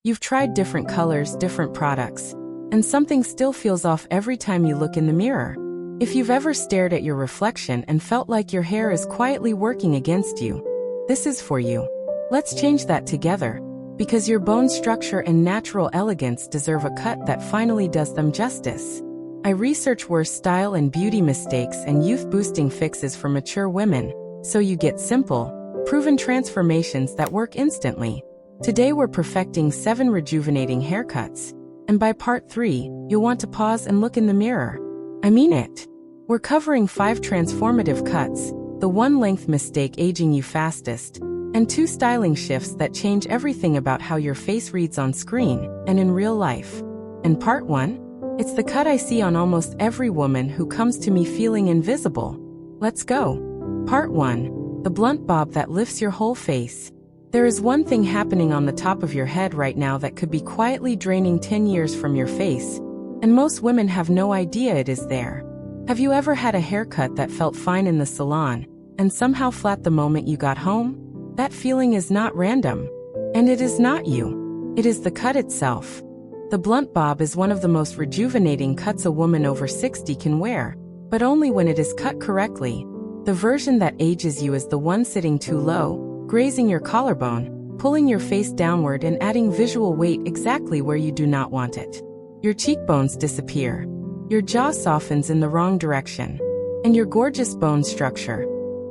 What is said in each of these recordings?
You've tried different colors, different products, and something still feels off every time you look in the mirror. If you've ever stared at your reflection and felt like your hair is quietly working against you, this is for you. Let's change that together, because your bone structure and natural elegance deserve a cut that finally does them justice. I research worst style and beauty mistakes and youth-boosting fixes for mature women, so you get simple, proven transformations that work instantly. Today we're perfecting 7 rejuvenating haircuts, and by part 3, you'll want to pause and look in the mirror. I mean it. We're covering 5 transformative cuts, the 1 length mistake aging you fastest, and 2 styling shifts that change everything about how your face reads on screen and in real life. And part 1? It's the cut I see on almost every woman who comes to me feeling invisible. Let's go. Part 1. The blunt bob that lifts your whole face. There is one thing happening on the top of your head right now that could be quietly draining 10 years from your face, and most women have no idea it is there. Have you ever had a haircut that felt fine in the salon, and somehow flat the moment you got home? That feeling is not random. And it is not you. It is the cut itself. The blunt bob is one of the most rejuvenating cuts a woman over 60 can wear, but only when it is cut correctly. The version that ages you is the one sitting too low, grazing your collarbone, pulling your face downward and adding visual weight exactly where you do not want it. Your cheekbones disappear. Your jaw softens in the wrong direction. And your gorgeous bone structure,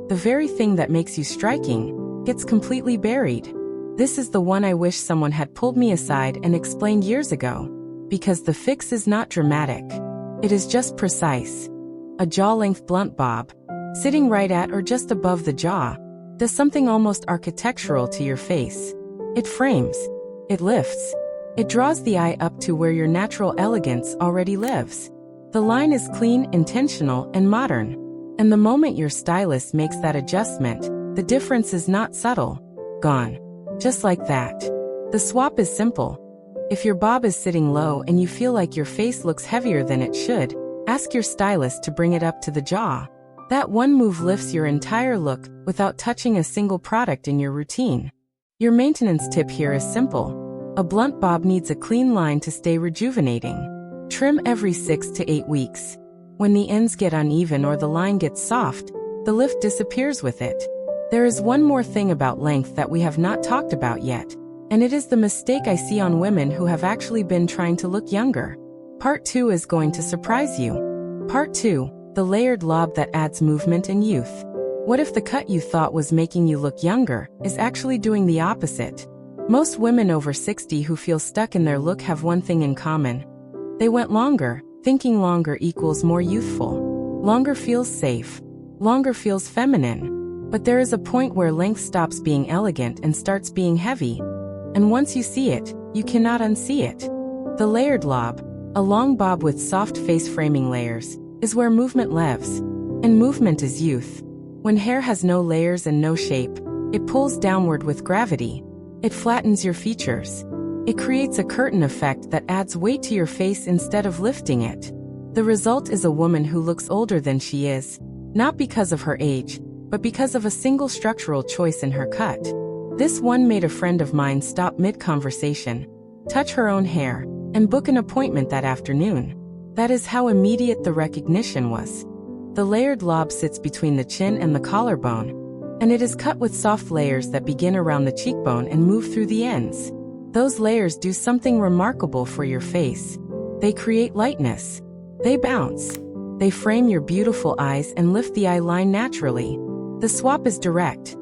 the very thing that makes you striking, gets completely buried. This is the one I wish someone had pulled me aside and explained years ago. Because the fix is not dramatic. It is just precise. A jaw-length blunt bob, sitting right at or just above the jaw, does something almost architectural to your face. It frames. It lifts. It draws the eye up to where your natural elegance already lives. The line is clean, intentional, and modern. And the moment your stylist makes that adjustment, the difference is not subtle. Gone. Just like that. The swap is simple. If your bob is sitting low and you feel like your face looks heavier than it should, ask your stylist to bring it up to the jaw. That one move lifts your entire look without touching a single product in your routine. Your maintenance tip here is simple. A blunt bob needs a clean line to stay rejuvenating. Trim every 6 to 8 weeks. When the ends get uneven or the line gets soft, the lift disappears with it. There is one more thing about length that we have not talked about yet, and it is the mistake I see on women who have actually been trying to look younger. Part 2 is going to surprise you. Part 2, the layered lob that adds movement and youth. What if the cut you thought was making you look younger is actually doing the opposite? Most women over 60 who feel stuck in their look have one thing in common. They went longer, thinking longer equals more youthful. Longer feels safe. Longer feels feminine. But there is a point where length stops being elegant and starts being heavy. And once you see it, you cannot unsee it. The layered lob, a long bob with soft face framing layers, is where movement lives. And movement is youth. When hair has no layers and no shape, it pulls downward with gravity. It flattens your features. It creates a curtain effect that adds weight to your face instead of lifting it. The result is a woman who looks older than she is, not because of her age, but because of a single structural choice in her cut. This one made a friend of mine stop mid-conversation, touch her own hair, and book an appointment that afternoon. That is how immediate the recognition was. The layered lob sits between the chin and the collarbone, and it is cut with soft layers that begin around the cheekbone and move through the ends. Those layers do something remarkable for your face. They create lightness. They bounce. They frame your beautiful eyes and lift the eye line naturally. The swap is direct.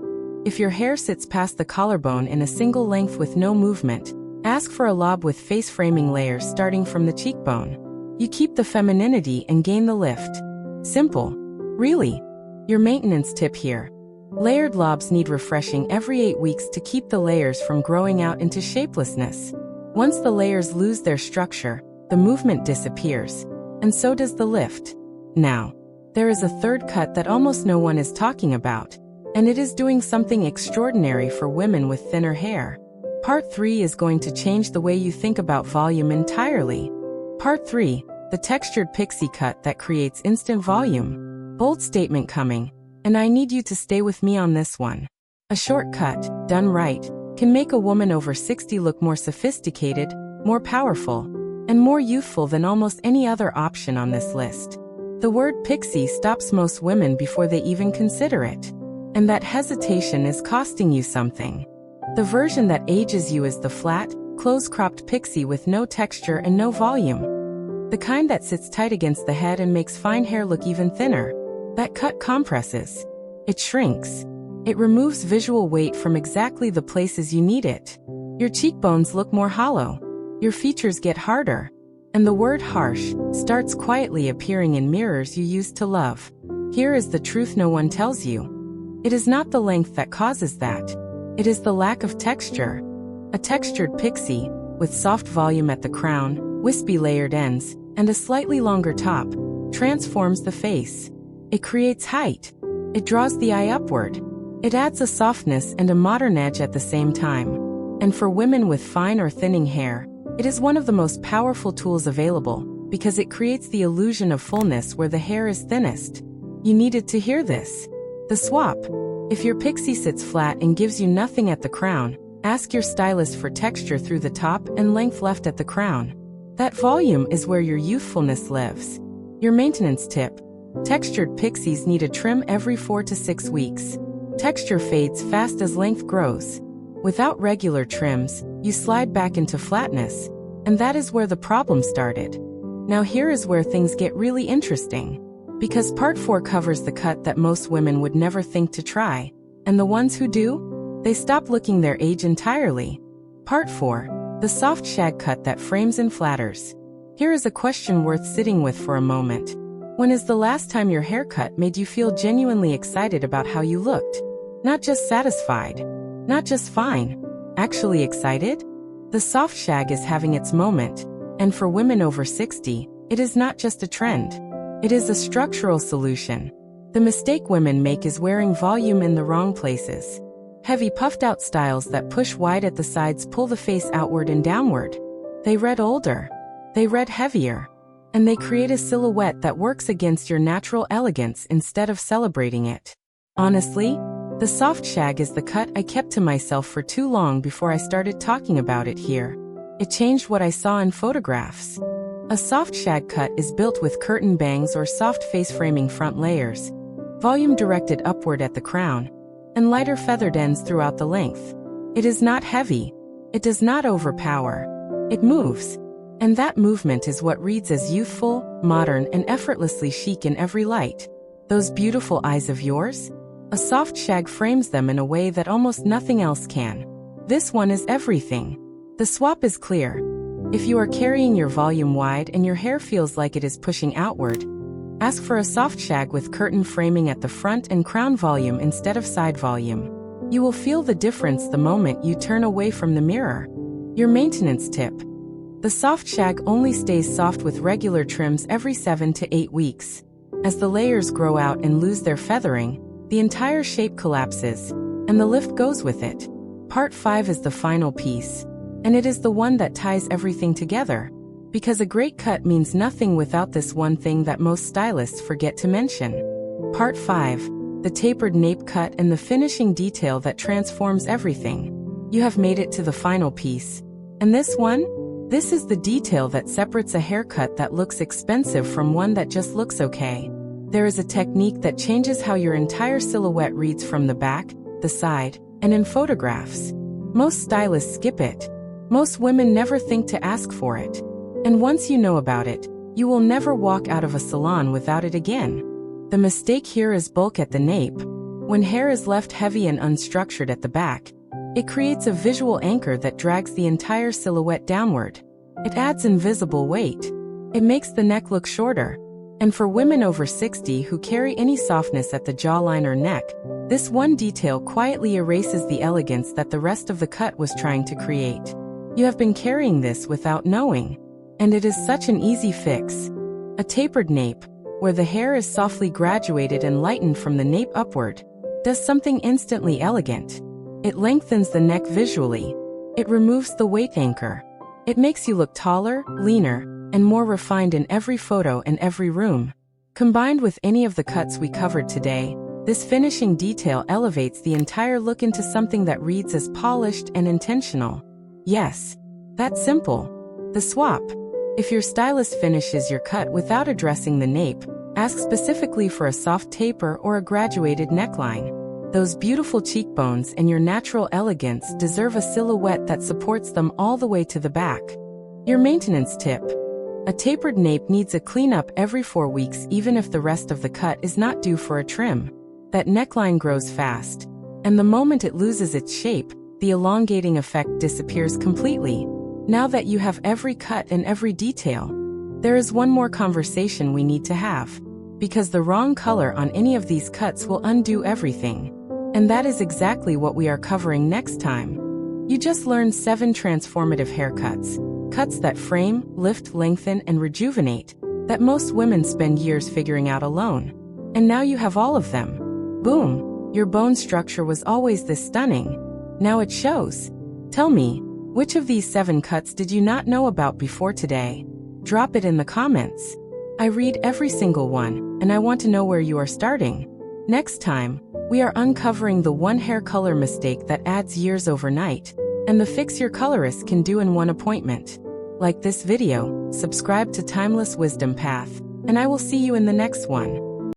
If your hair sits past the collarbone in a single length with no movement, ask for a lob with face framing layers starting from the cheekbone. You keep the femininity and gain the lift. Simple. Really. Your maintenance tip here. Layered lobs need refreshing every 8 weeks to keep the layers from growing out into shapelessness. Once the layers lose their structure, the movement disappears, and so does the lift. Now, there is a third cut that almost no one is talking about, and it is doing something extraordinary for women with thinner hair. Part 3 is going to change the way you think about volume entirely. Part 3, the textured pixie cut that creates instant volume. Bold statement coming. And I need you to stay with me on this one. A shortcut, done right, can make a woman over 60 look more sophisticated, more powerful, and more youthful than almost any other option on this list. The word pixie stops most women before they even consider it. And that hesitation is costing you something. The version that ages you is the flat, close-cropped pixie with no texture and no volume. The kind that sits tight against the head and makes fine hair look even thinner. That cut compresses. It shrinks. It removes visual weight from exactly the places you need it. Your cheekbones look more hollow. Your features get harder. And the word harsh starts quietly appearing in mirrors you used to love. Here is the truth no one tells you. It is not the length that causes that. It is the lack of texture. A textured pixie, with soft volume at the crown, wispy layered ends, and a slightly longer top, transforms the face. It creates height. It draws the eye upward. It adds a softness and a modern edge at the same time. And for women with fine or thinning hair, it is one of the most powerful tools available, because it creates the illusion of fullness where the hair is thinnest. You needed to hear this. The swap. If your pixie sits flat and gives you nothing at the crown, ask your stylist for texture through the top and length left at the crown. That volume is where your youthfulness lives. Your maintenance tip. Textured pixies need a trim every 4 to 6 weeks. Texture fades fast as length grows. Without regular trims, you slide back into flatness, and that is where the problem started. Now here is where things get really interesting. Because part 4 covers the cut that most women would never think to try, and the ones who do, they stop looking their age entirely. Part 4, the soft shag cut that frames and flatters. Here is a question worth sitting with for a moment. When is the last time your haircut made you feel genuinely excited about how you looked? Not just satisfied. Not just fine. Actually excited? The soft shag is having its moment, and for women over 60, it is not just a trend. It is a structural solution. The mistake women make is wearing volume in the wrong places. Heavy puffed-out styles that push wide at the sides pull the face outward and downward. They read older. They read heavier. And they create a silhouette that works against your natural elegance instead of celebrating it. Honestly, the soft shag is the cut I kept to myself for too long before I started talking about it here. It changed what I saw in photographs. A soft shag cut is built with curtain bangs or soft face-framing front layers, volume directed upward at the crown, and lighter feathered ends throughout the length. It is not heavy. It does not overpower. It moves. And that movement is what reads as youthful, modern, and effortlessly chic in every light. Those beautiful eyes of yours? A soft shag frames them in a way that almost nothing else can. This one is everything. The swap is clear. If you are carrying your volume wide and your hair feels like it is pushing outward, ask for a soft shag with curtain framing at the front and crown volume instead of side volume. You will feel the difference the moment you turn away from the mirror. Your maintenance tip. The soft shag only stays soft with regular trims every 7 to 8 weeks. As the layers grow out and lose their feathering, the entire shape collapses, and the lift goes with it. Part 5 is the final piece, and it is the one that ties everything together. Because a great cut means nothing without this one thing that most stylists forget to mention. Part 5, the tapered nape cut and the finishing detail that transforms everything. You have made it to the final piece. And this one? This is the detail that separates a haircut that looks expensive from one that just looks okay. There is a technique that changes how your entire silhouette reads from the back, the side, and in photographs. Most stylists skip it. Most women never think to ask for it. And once you know about it, you will never walk out of a salon without it again. The mistake here is bulk at the nape. When hair is left heavy and unstructured at the back, it creates a visual anchor that drags the entire silhouette downward. It adds invisible weight. It makes the neck look shorter. And for women over 60 who carry any softness at the jawline or neck, this one detail quietly erases the elegance that the rest of the cut was trying to create. You have been carrying this without knowing. And it is such an easy fix. A tapered nape, where the hair is softly graduated and lightened from the nape upward, does something instantly elegant. It lengthens the neck visually. It removes the weight anchor. It makes you look taller, leaner, and more refined in every photo and every room. Combined with any of the cuts we covered today, This finishing detail elevates the entire look into something that reads as polished and intentional. Yes, that's simple. The swap. If your stylist finishes your cut without addressing the nape, ask specifically for a soft taper or a graduated neckline. Those beautiful cheekbones and your natural elegance deserve a silhouette that supports them all the way to the back. Your maintenance tip. A tapered nape needs a cleanup every 4 weeks even if the rest of the cut is not due for a trim. That neckline grows fast, and the moment it loses its shape, the elongating effect disappears completely. Now that you have every cut and every detail, there is one more conversation we need to have. Because the wrong color on any of these cuts will undo everything. And that is exactly what we are covering next time. You just learned 7 transformative haircuts. Cuts that frame, lift, lengthen, and rejuvenate, that most women spend years figuring out alone. And now you have all of them. Boom! Your bone structure was always this stunning. Now it shows. Tell me, which of these 7 cuts did you not know about before today? Drop it in the comments. I read every single one, and I want to know where you are starting. Next time, we are uncovering the one hair color mistake that adds years overnight, and the fix your colorist can do in one appointment. Like this video, subscribe to Timeless Wisdom Path, and I will see you in the next one.